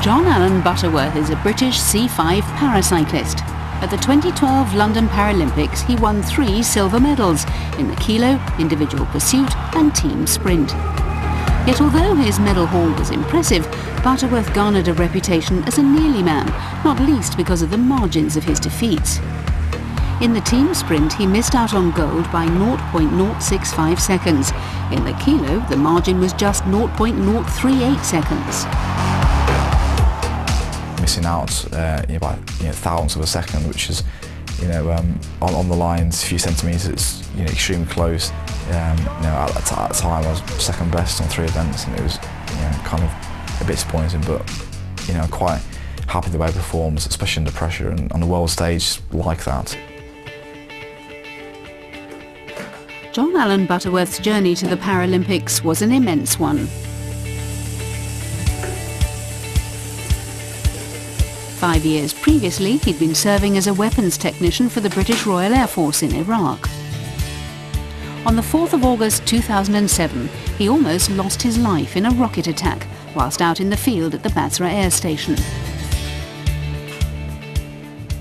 Jon-Allan Butterworth is a British C5 paracyclist. At the 2012 London Paralympics, he won 3 silver medals in the kilo, individual pursuit and team sprint. Yet although his medal haul was impressive, Butterworth garnered a reputation as a nearly man, not least because of the margins of his defeats. In the team sprint, he missed out on gold by 0.065 seconds. In the kilo, the margin was just 0.038 seconds. Missing out by thousandths of a second, which is on the lines a few centimetres, extremely close. At the time I was second best on 3 events, and it was kind of a bit disappointing, but I'm quite happy the way he performs, especially under pressure and on the world stage like that. Jon-Allan Butterworth's journey to the Paralympics was an immense one. 5 years previously, he'd been serving as a weapons technician for the British Royal Air Force in Iraq. On the 4th of August 2007, he almost lost his life in a rocket attack whilst out in the field at the Basra Air Station.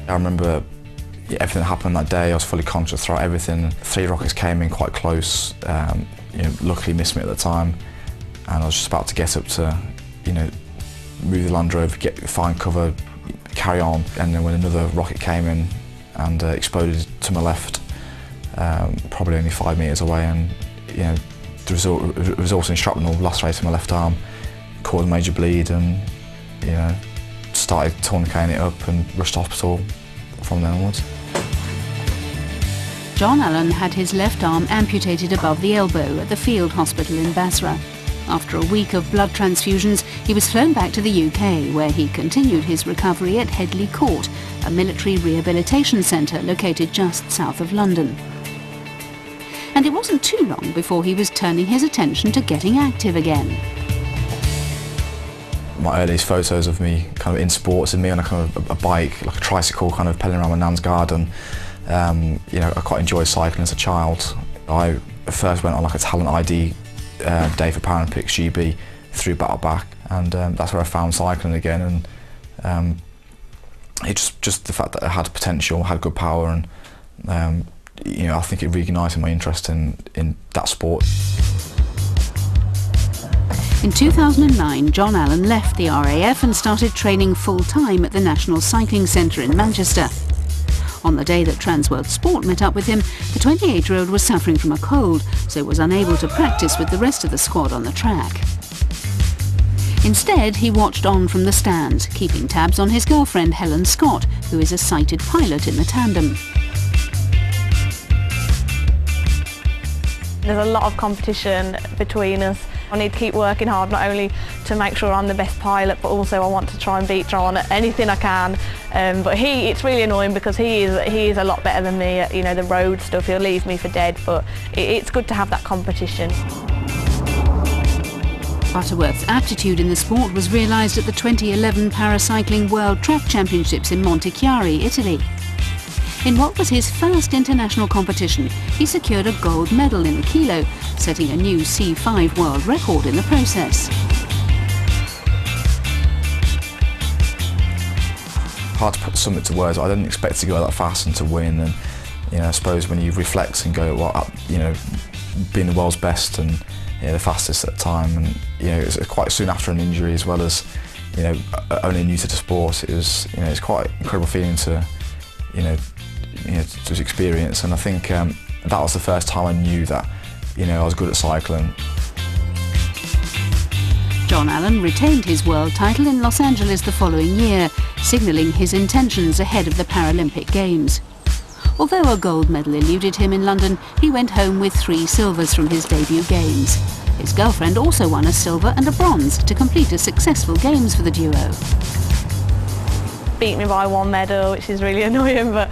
I remember everything that happened that day. I was fully conscious throughout everything. 3 rockets came in quite close. Luckily missed me at the time, and I was just about to get up to, move the Land Rover, find cover, carry on. And then when another rocket came in and exploded to my left, probably only 5 metres away, and the resulting shrapnel lacerated my left arm, caused a major bleed, and started tourniqueting it up and rushed to hospital from then onwards. Jon-Allan had his left arm amputated above the elbow at the field hospital in Basra. After a week of blood transfusions, he was flown back to the UK, where he continued his recovery at Headley Court, a military rehabilitation centre located just south of London. And it wasn't too long before he was turning his attention to getting active again. My earliest photos of me kind of in sports, and me on a kind of a bike, like a tricycle, kind of pedaling around my nan's garden. I quite enjoyed cycling as a child. I first went on like a talent ID day for Paralympics GB through Battleback, and that's where I found cycling again. And it's just the fact that I had potential, had good power, and I think it reignited my interest in that sport. In 2009, Jon-Allan left the RAF and started training full-time at the National Cycling Centre in Manchester. On the day that Transworld Sport met up with him, the 28-year-old was suffering from a cold, so was unable to practice with the rest of the squad on the track. Instead, he watched on from the stands, keeping tabs on his girlfriend Helen Scott, who is a sighted pilot in the tandem. There's a lot of competition between us. I need to keep working hard, not only to make sure I'm the best pilot, but also I want to try and beat Jon at anything I can. But it's really annoying because he is a lot better than me at the road stuff. He'll leave me for dead, but it's good to have that competition. Butterworth's aptitude in the sport was realised at the 2011 Paracycling World Track Championships in Montechiari, Italy. In what was his first international competition, he secured a gold medal in the kilo, setting a new C5 world record in the process. Hard to put something to words. I didn't expect to go that fast and to win, and I suppose when you reflect and go, well, being the world's best and the fastest at the time, and it was quite soon after an injury, as well as only new to the sport. It was it's quite an incredible feeling to to experience, and I think that was the first time I knew that I was good at cycling. Jon-Allan retained his world title in Los Angeles the following year, signalling his intentions ahead of the Paralympic Games. Although a gold medal eluded him in London, he went home with 3 silvers from his debut Games. His girlfriend also won a silver and a bronze to complete a successful Games for the duo. Beat me by 1 medal, which is really annoying, but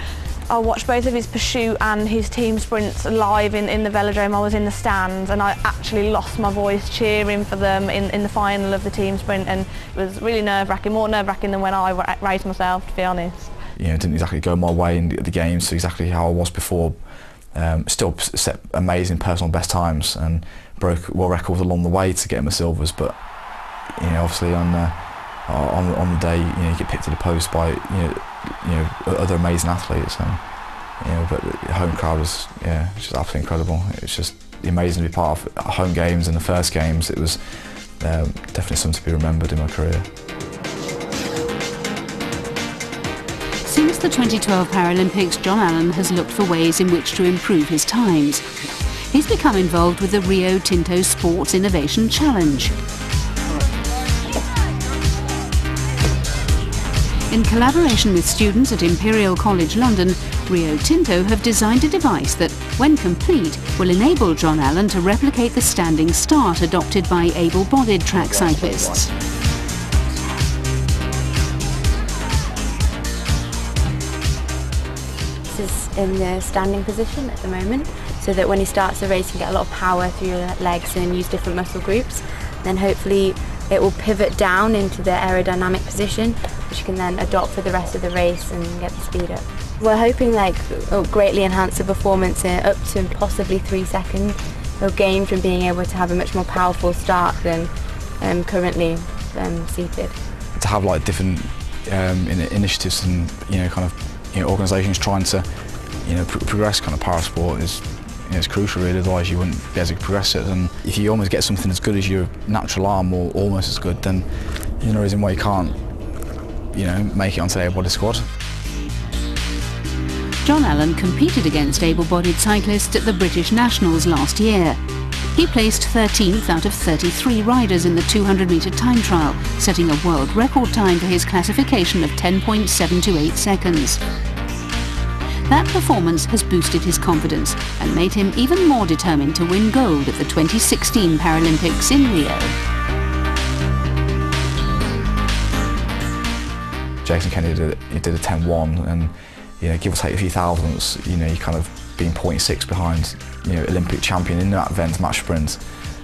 I watched both of his pursuit and his team sprints live in the velodrome. I was in the stands, and I actually lost my voice cheering for them in the final of the team sprint, and it was really nerve-wracking, more nerve-wracking than when I raced myself, to be honest. It didn't exactly go my way in the games, so exactly how I was before. Still set amazing personal best times and broke world records along the way to get my silvers, but obviously on on the day, you get picked to the post by other amazing athletes, and but the home crowd was just absolutely incredible. It's just amazing to be part of home games and the first games. It was definitely something to be remembered in my career. Since the 2012 Paralympics, Jon-Allan has looked for ways in which to improve his times. He's become involved with the Rio Tinto Sports Innovation Challenge. In collaboration with students at Imperial College London, Rio Tinto have designed a device that, when complete, will enable Jon-Allan to replicate the standing start adopted by able-bodied track cyclists. This is in the standing position at the moment, so that when he starts the race, he can get a lot of power through your legs and use different muscle groups. Then hopefully it will pivot down into the aerodynamic position, which you can then adopt for the rest of the race and get the speed up. We're hoping it'll greatly enhance the performance up to possibly 3 seconds. It'll gain from being able to have a much more powerful start than currently seated. To have different initiatives and organisations trying to progress kind of parasport is it's crucial really, otherwise you wouldn't be able to progress it. And if you almost get something as good as your natural arm, or almost as good, then there's no reason why you can't make it onto the able-bodied squad. Jon-Allan competed against able-bodied cyclists at the British Nationals last year. He placed 13th out of 33 riders in the 200-metre time trial, setting a world record time for his classification of 10.728 seconds. That performance has boosted his confidence and made him even more determined to win gold at the 2016 Paralympics in Rio. Jason Kennedy did a 10.1, and give or take a few thousandths, you kind of being 0.6 behind Olympic champion in that event, match sprint,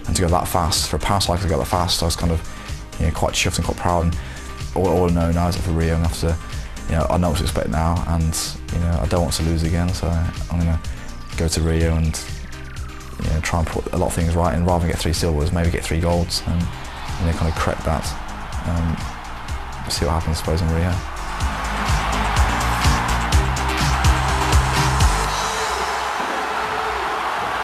and to go that fast for a paracyclist to go that fast, I was kind of quite chuffed and quite proud. And all I know now is that for Rio, I'm going to have to. I know what to expect now, and I don't want to lose again, so I'm going to go to Rio and try and put a lot of things right, and rather than get 3 silvers, maybe get 3 golds, and kind of correct that. See what happens, I suppose, in Rio.